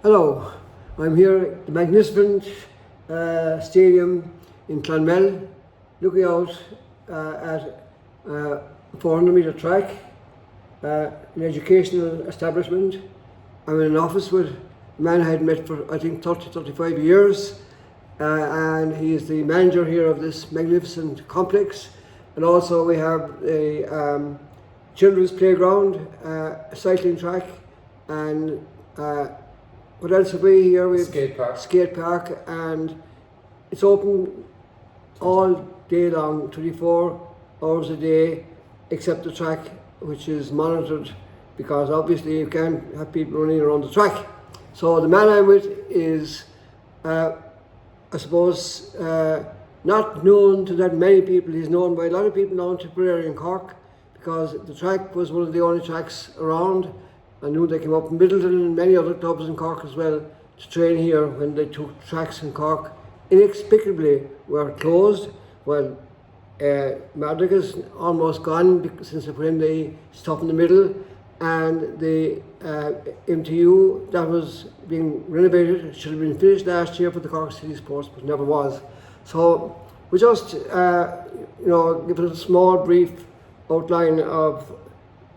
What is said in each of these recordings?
Hello, I'm here at the magnificent stadium in Clonmel, looking out at a 400-metre track, an educational establishment. I'm in an office with a man I had met for I think 35 years, and he is the manager here of this magnificent complex. And also we have a children's playground, a cycling track, and what else have we here? We have skate park, and it's open all day long, 24 hours a day, except the track, which is monitored, because obviously you can't have people running around the track. So the man I'm with is, I suppose, not known to that many people. He's known by a lot of people now in Tipperary and Cork, because the track was one of the only tracks around. I knew they came up in Middleton and many other clubs in Cork as well to train here when they took tracks in Cork. Inexplicably were closed. Well, Madrick is almost gone since they put in the stuff in the middle, and the MTU that was being renovated should have been finished last year for the Cork City Sports, but never was. So we just give it a small brief outline of,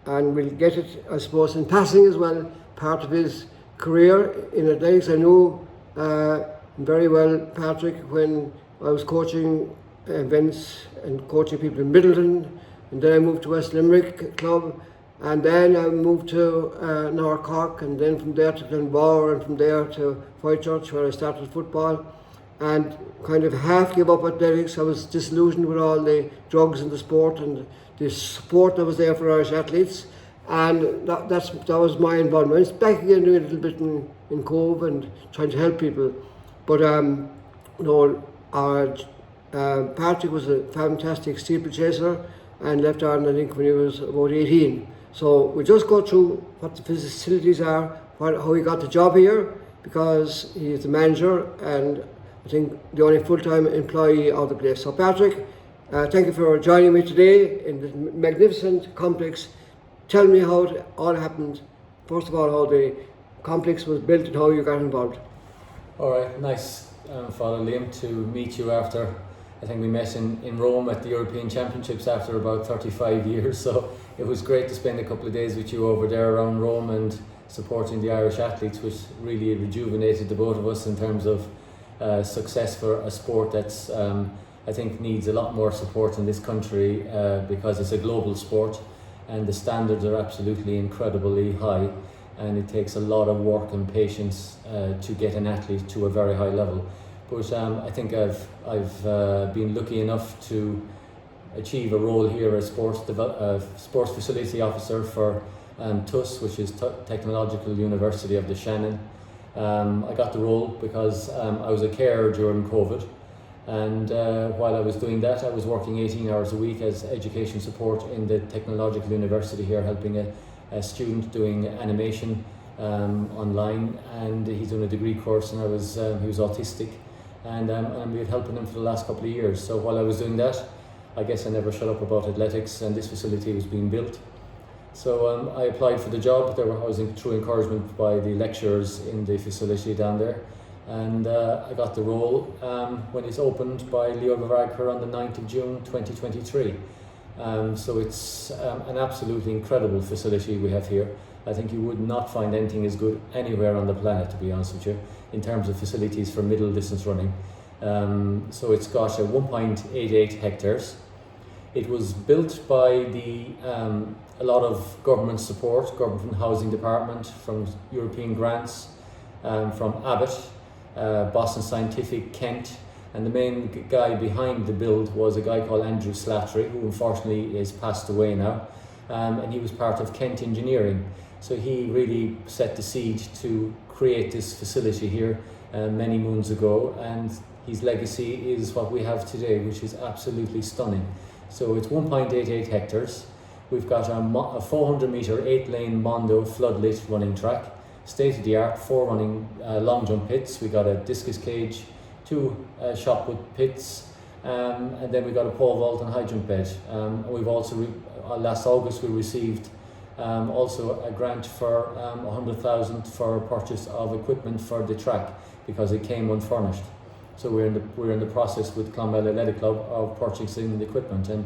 and we'll get it, I suppose, in passing as well, part of his career in athletics. I knew very well Patrick when I was coaching events and coaching people in Middleton, and then I moved to West Limerick Club, and then I moved to North Cork, and then from there to Glenbower, and from there to Whitechurch, where I started football, and kind of half gave up athletics. I was disillusioned with all the drugs in the sport and the support that was there for Irish athletes, and that was my involvement. It's back again doing a little bit in Cove and trying to help people. But Patrick was a fantastic steeplechaser and left Ireland, I think, when he was about 18. So we'll just go through what the facilities are, how he got the job here, because he is the manager and I think the only full-time employee of the place. So Patrick, thank you for joining me today in this magnificent complex. Tell me how it all happened. First of all, how the complex was built and how you got involved. All right, nice, Father Liam, to meet you after, I think we met in Rome at the European Championships after about 35 years. So it was great to spend a couple of days with you over there around Rome and supporting the Irish athletes, which really rejuvenated the both of us in terms of success for a sport that's I think needs a lot more support in this country because it's a global sport and the standards are absolutely incredibly high, and it takes a lot of work and patience to get an athlete to a very high level. But I think I've been lucky enough to achieve a role here as sports facility officer for TUS, which is Technological University of the Shannon. I got the role because I was a carer during COVID, and while I was doing that, I was working 18 hours a week as education support in the Technological University here, helping a student doing animation online, and he's doing a degree course, and he was autistic, and I've been helping him for the last couple of years. So while I was doing that, I guess I never shut up about athletics, and this facility was being built. So I applied for the job. I was through encouragement by the lecturers in the facility down there, and I got the role when it's opened by Leo Varadkar on the 9th of June 2023. So it's an absolutely incredible facility we have here. I think you would not find anything as good anywhere on the planet, to be honest with you, in terms of facilities for middle distance running. So it's got 1.88 hectares. It was built by a lot of government support, government housing department, from European grants, from Abbott, Boston Scientific, Kent, and the main guy behind the build was a guy called Andrew Slattery, who unfortunately is passed away now, and he was part of Kent Engineering. So he really set the seed to create this facility here many moons ago, and his legacy is what we have today, which is absolutely stunning. So it's 1.88 hectares. We've got a 400 metre 8-lane Mondo floodlit running track, state-of-the-art, 4 running long jump pits. We got a discus cage, 2 shot put pits, and then we got a pole vault and high jump bed. We've also last August we received Also a grant for 100,000 for purchase of equipment for the track because it came unfurnished. So we're in the process with Clonmel Athletic Club of purchasing the equipment, and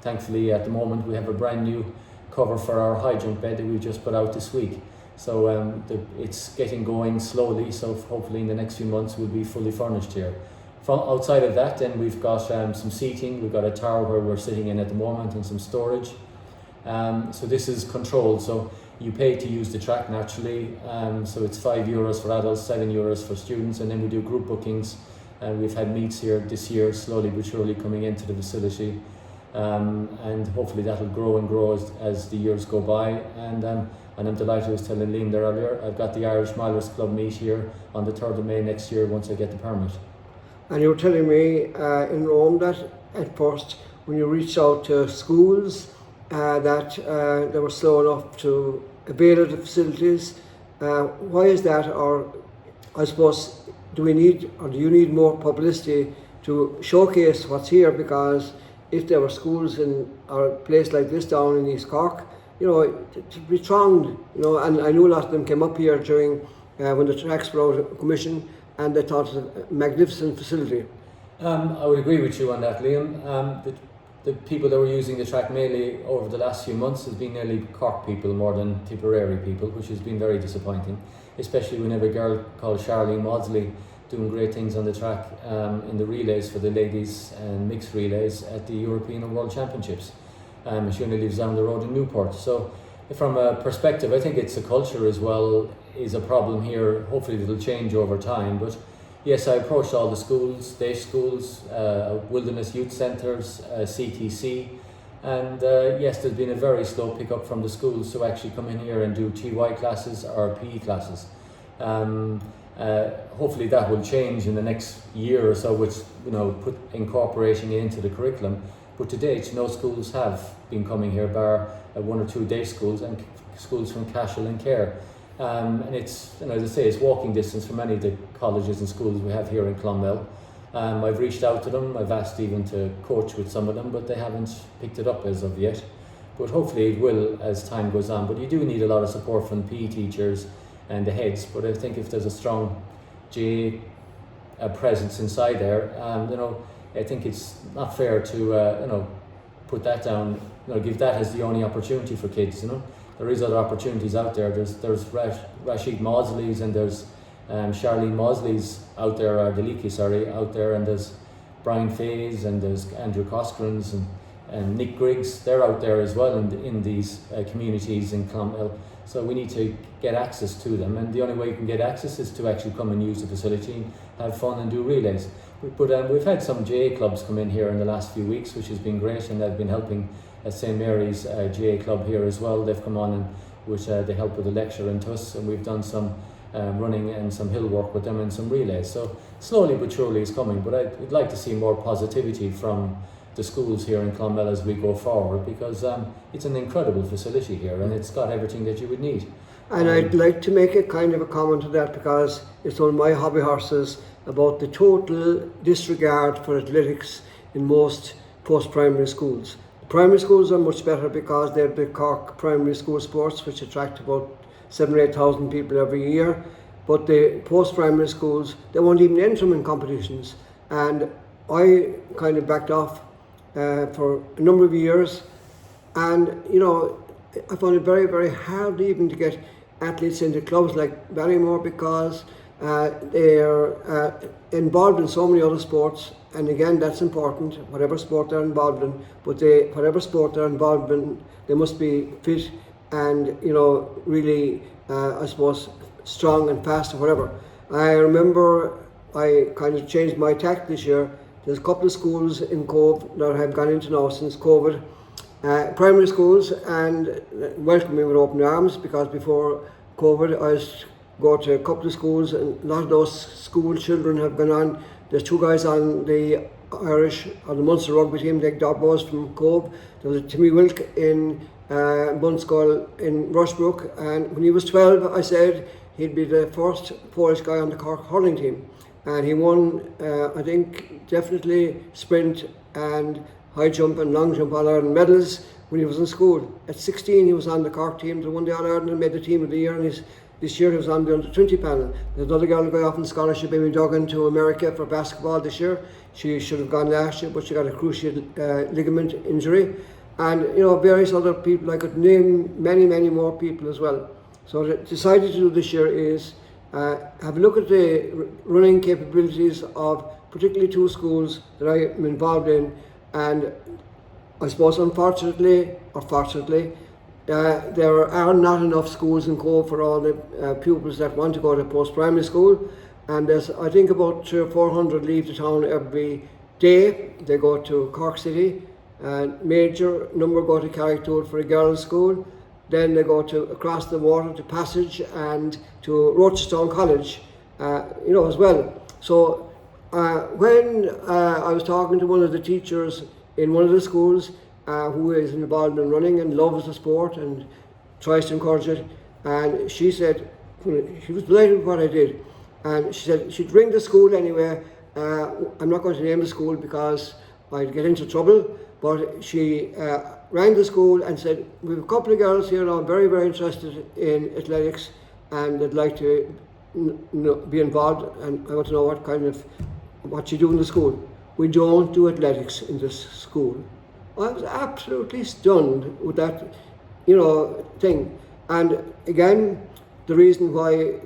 thankfully at the moment we have a brand new cover for our high jump bed that we just put out this week. So it's getting going slowly, so hopefully in the next few months we'll be fully furnished here. From outside of that, then we've got some seating, we've got a tower where we're sitting in at the moment, and some storage. So this is controlled, so you pay to use the track naturally, so it's €5 for adults, €7 for students, and then we do group bookings. We've had meets here this year, slowly but surely coming into the facility, and hopefully that'll grow and grow as the years go by. And I'm delighted, I was telling Liam there earlier, I've got the Irish Milers Club meet here on the 3rd of May next year once I get the permit. And you were telling me in Rome that at first when you reached out to schools that they were slow enough to avail of the facilities. Why is that? Or I suppose, do you need more publicity to showcase what's here? Because if there were schools in a place like this down in East Cork, to be thronged, and I know a lot of them came up here during when the tracks were out of commission, and they thought it was a magnificent facility. I would agree with you on that, Liam. The people that were using the track mainly over the last few months has been nearly Cork people more than Tipperary people, which has been very disappointing, especially when we have a girl called Charlene Maudsley doing great things on the track in the relays for the ladies and mixed relays at the European and World Championships. She only lives down the road in Newport. So from a perspective, I think it's a culture as well is a problem here. Hopefully it'll change over time, but yes, I approached all the schools, day schools, wilderness youth centres, CTC, and yes, there's been a very slow pick-up from the schools to actually come in here and do TY classes or PE classes. Hopefully that will change in the next year or so, which incorporating it into the curriculum. But to date, no schools have been coming here, bar 1 or 2 day schools and schools from Cashel and Care. And it's, as I say, it's walking distance from many of the colleges and schools we have here in Clonmel. I've reached out to them, I've asked even to coach with some of them, but they haven't picked it up as of yet. But hopefully it will as time goes on. But you do need a lot of support from PE teachers and the heads. But I think if there's a strong GA presence inside there, I think it's not fair to put that down, give that as the only opportunity for kids. There is other opportunities out there. There's Rashid Mausley's and there's Charlene Mausley's out there, or Deliki, out there, and there's Brian Fays and there's Andrew Cosgrins and Nick Griggs. They're out there as well in these communities in Clonmel. So we need to get access to them, and the only way you can get access is to actually come and use the facility and have fun and do relays. But we've had some GA clubs come in here in the last few weeks, which has been great, and they've been helping St Mary's GA club here as well. They've come on and they help with the lecture and us, and we've done some running and some hill work with them and some relays. So slowly but surely it's coming, but I'd like to see more positivity from the schools here in Clonmel as we go forward, because it's an incredible facility here and it's got everything that you would need. And I'd like to make a kind of a comment to that, because it's one of my hobby horses about the total disregard for athletics in most post-primary schools. The primary schools are much better because they have the Cork Primary School Sports, which attract about 7,000 or 8,000 people every year. But the post-primary schools, they won't even enter them in competitions. And I kind of backed off for a number of years, and I found it very, very hard even to get athletes into clubs like Barrymore, because they are involved in so many other sports, and again that's important, whatever sport they're involved in, but whatever sport they're involved in, they must be fit and really I suppose strong and fast or whatever. I remember I kind of changed my tack this year. There's a couple of schools in Cove that have gone into now since COVID, primary schools, and welcome me with open arms, because before COVID I used to go to a couple of schools, and a lot of those school children have gone on. There's 2 guys on the Irish or the Munster rugby team, Dick Dobbos from Cove. There was a Timmy Wilk in Bunskull in Rushbrook, and when he was 12 I said he'd be the first Polish guy on the Cork hurling team. And he won, I think, definitely sprint and high jump and long jump All-Ireland medals when he was in school. At 16 he was on the Cork team that won the All-Ireland and made the team of the year, and this year he was on the under-20 panel. There's another girl going off in scholarship, Amy Duggan, to America for basketball this year. She should have gone last year, but she got a cruciate ligament injury. And various other people, I could name many more people as well. So what I decided to do this year is have a look at the running capabilities of particularly 2 schools that I am involved in, and I suppose unfortunately or fortunately there are not enough schools in Cove for all the pupils that want to go to post-primary school, and there's I think about 300 or 400 leave the town every day. They go to Cork City, and major number go to Carricktool for a girls' school. Then they go to across the water to Passage and to Rochestown College, as well. So when I was talking to one of the teachers in one of the schools who is involved in running and loves the sport and tries to encourage it, and she said, she was delighted with what I did, and she said she'd ring the school anyway. I'm not going to name the school because I'd get into trouble, but she rang the school and said, we have a couple of girls here now very interested in athletics and they'd like to be involved, and I want to know what you do in the school. We don't do athletics in this school. I was absolutely stunned with that thing. And again, the reason why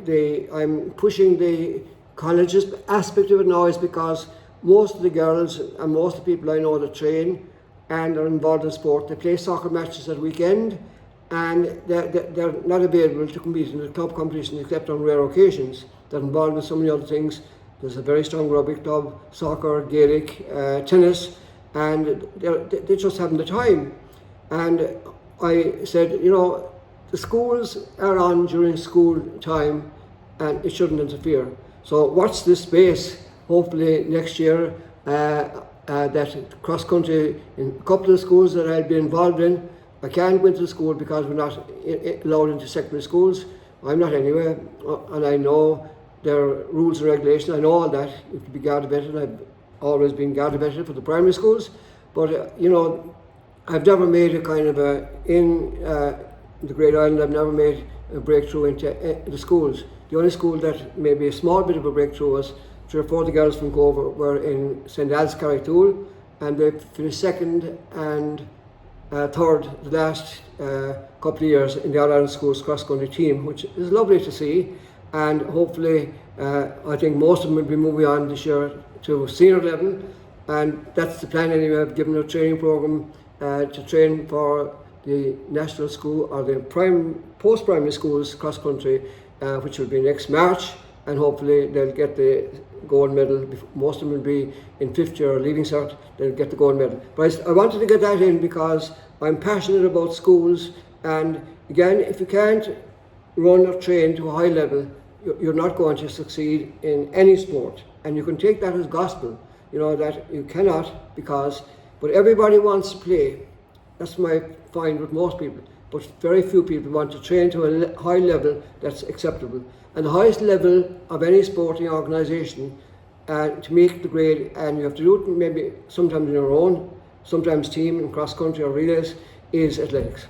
I'm pushing the colleges aspect of it now is because most of the girls and most of the people I know that train and are involved in sport, they play soccer matches at weekend, and they're not available to compete in the club competition except on rare occasions. They're involved in so many other things. There's a very strong rugby club, soccer, Gaelic, tennis, and they just haven't the time. And I said, the schools are on during school time and it shouldn't interfere. So watch this space. Hopefully next year that cross country in a couple of schools that I'll be involved in. I can't go into the school because we're not allowed into secondary schools. I'm not anyway, and I know there are rules and regulations. I know all that. You have to be guard vetted. I've always been guard vetted for the primary schools, but I've never made a kind of in the Great Island. I've never made a breakthrough into the schools. The only school that maybe a small bit of a breakthrough was 3 or 4 of the girls from Cove were in St. Al's Carricktool, and they finished second and third the last couple of years in the All-Ireland Schools cross-country team, which is lovely to see. And hopefully I think most of them will be moving on this year to senior level, and that's the plan anyway. I've given a training program to train for the national school or the post-primary schools cross-country, which will be next March, and hopefully they'll get the gold medal. Most of them will be in 5th year or leaving cert, they'll get the gold medal. But I wanted to get that in because I'm passionate about schools, and again, if you can't run or train to a high level, you're not going to succeed in any sport. And you can take that as gospel, that you cannot, but everybody wants to play. That's my find with most people. But very few people want to train to a high level that's acceptable. And the highest level of any sporting organisation to make the grade, and you have to do it maybe sometimes on your own, sometimes team in cross country or relays, is athletics.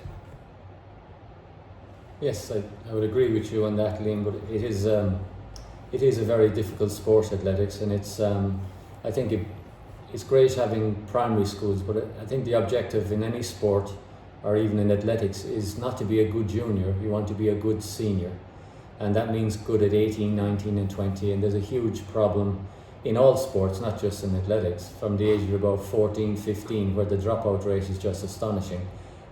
Yes, I would agree with you on that, Liam, but it is a very difficult sport, athletics, and it's I think it's great having primary schools, but I think the objective in any sport or even in athletics is not to be a good junior. You want to be a good senior, and that means good at 18, 19 and 20, and there's a huge problem in all sports, not just in athletics, from the age of about 14, 15, where the dropout rate is just astonishing,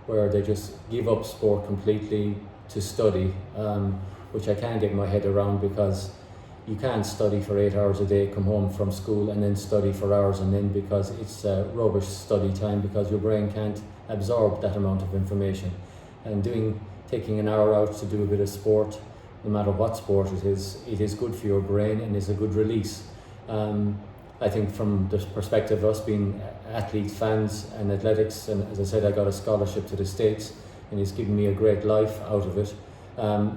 where they just give up sport completely to study, which I can't get my head around, because you can't study for 8 hours a day, come home from school and then study for hours, and then because it's rubbish study time, because your brain can't absorb that amount of information. And taking an hour out to do a bit of sport, no matter what sport it is good for your brain and is a good release. I think from the perspective of us being athlete fans and athletics, and as I said, I got a scholarship to the States and it's given me a great life out of it.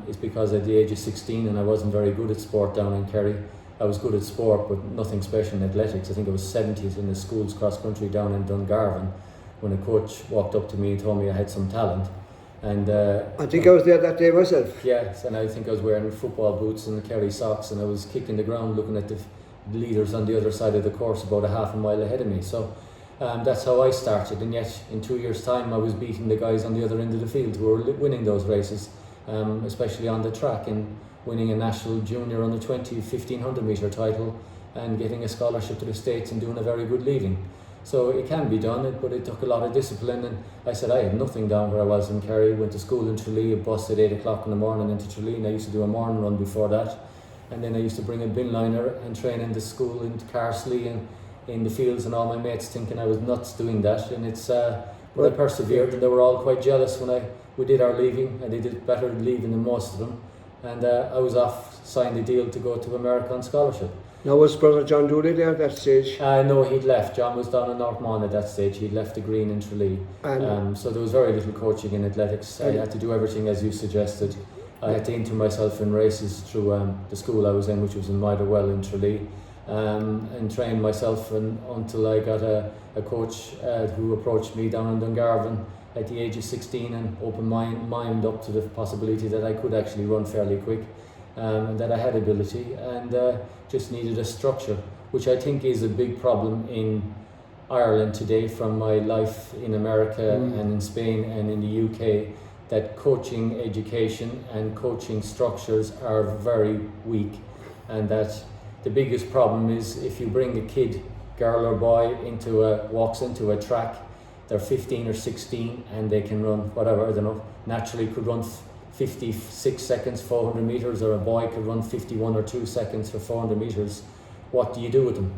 It's because at the age of 16, and I wasn't very good at sport down in Kerry. I was good at sport, but nothing special in athletics. I think I was 70th in the school's cross country down in Dungarvan, when a coach walked up to me and told me I had some talent. And I think I was there that day myself. yes, and I think I was wearing football boots and Kerry socks, and I was kicking the ground looking at the leaders on the other side of the course about a half a mile ahead of me. So that's how I started, and yet in 2 years' time I was beating the guys on the other end of the field who were winning those races, especially on the track, and winning a national junior under 20 1500 metre title and getting a scholarship to the States and doing a very good leaving. So it can be done, but it took a lot of discipline, and I said I had nothing down where I was in Kerry. Went to school in Tralee, a bus at 8 o'clock in the morning into Tralee, and I used to do a morning run before that, and then I used to bring a bin liner and train in the school in Carsley and in the fields, and all my mates thinking I was nuts doing that, and it's but I persevered, and they were all quite jealous when we did our leaving, and they did better leaving than most of them, and I was off, signed a deal to go to America on scholarship. Now was brother John Dooley there at that stage? No, he'd left. John was down in North Mon at that stage. He'd left the Green in Tralee. So there was very little coaching in athletics. I had to do everything as you suggested. I had to enter myself in races through the school I was in, which was in Motherwell in Tralee, and train myself until I got a coach who approached me down in Dungarvan at the age of 16 and opened my mind up to the possibility that I could actually run fairly quick, and that I had ability, and just needed a structure, which I think is a big problem in Ireland today from my life in America and in Spain and in the UK, that coaching education and coaching structures are very weak, and that the biggest problem is if you bring a kid, girl or boy, walks into a track, they're 15 or 16 and they can run whatever, I don't know, naturally could run 56 seconds 400 metres, or a boy could run 51 or 2 seconds for 400 metres. What do you do with them,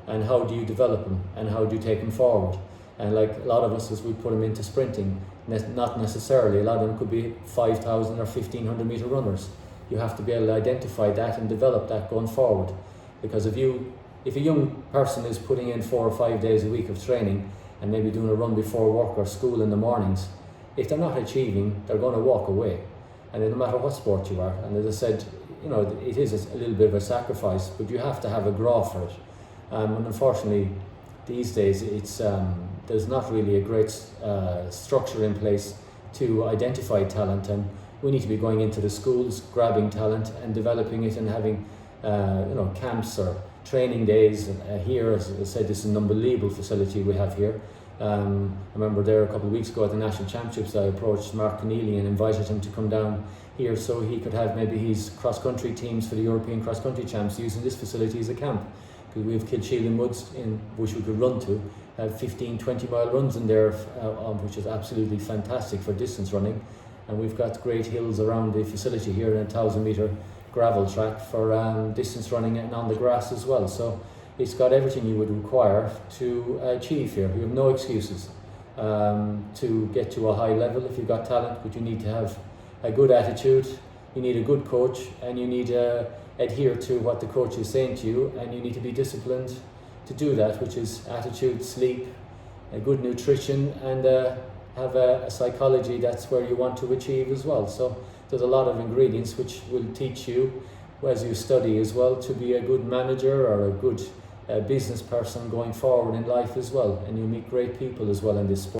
and how do you develop them, and how do you take them forward? And like a lot of us, as we put them into sprinting, not necessarily, a lot of them could be 5,000 or 1,500 metre runners. You have to be able to identify that and develop that going forward, because if a young person is putting in 4 or 5 days a week of training and maybe doing a run before work or school in the mornings, if they're not achieving, they're going to walk away. And no matter what sport you are, and as I said, it is a little bit of a sacrifice, but you have to have a draw for it. And unfortunately, these days, there's not really a great structure in place to identify talent, and we need to be going into the schools, grabbing talent and developing it, and having camps or training days here. As I said, this is an unbelievable facility we have here. I remember there a couple of weeks ago at the National Championships, I approached Mark Keneally and invited him to come down here so he could have maybe his cross-country teams for the European cross-country champs using this facility as a camp. Because we have Kilsheelan and Woods in which we could run to, have 15-20 mile runs in there, which is absolutely fantastic for distance running. And we've got great hills around the facility here, and a 1,000 metre gravel track for distance running and on the grass as well. So it's got everything you would require to achieve here. You have no excuses to get to a high level if you've got talent, but you need to have a good attitude, you need a good coach, and you need to adhere to what the coach is saying to you, and you need to be disciplined to do that, which is attitude, sleep, a good nutrition, and have a psychology that's where you want to achieve as well. So there's a lot of ingredients which will teach you as you study as well to be a good manager or a good business person going forward in life as well, and you meet great people as well in this sport.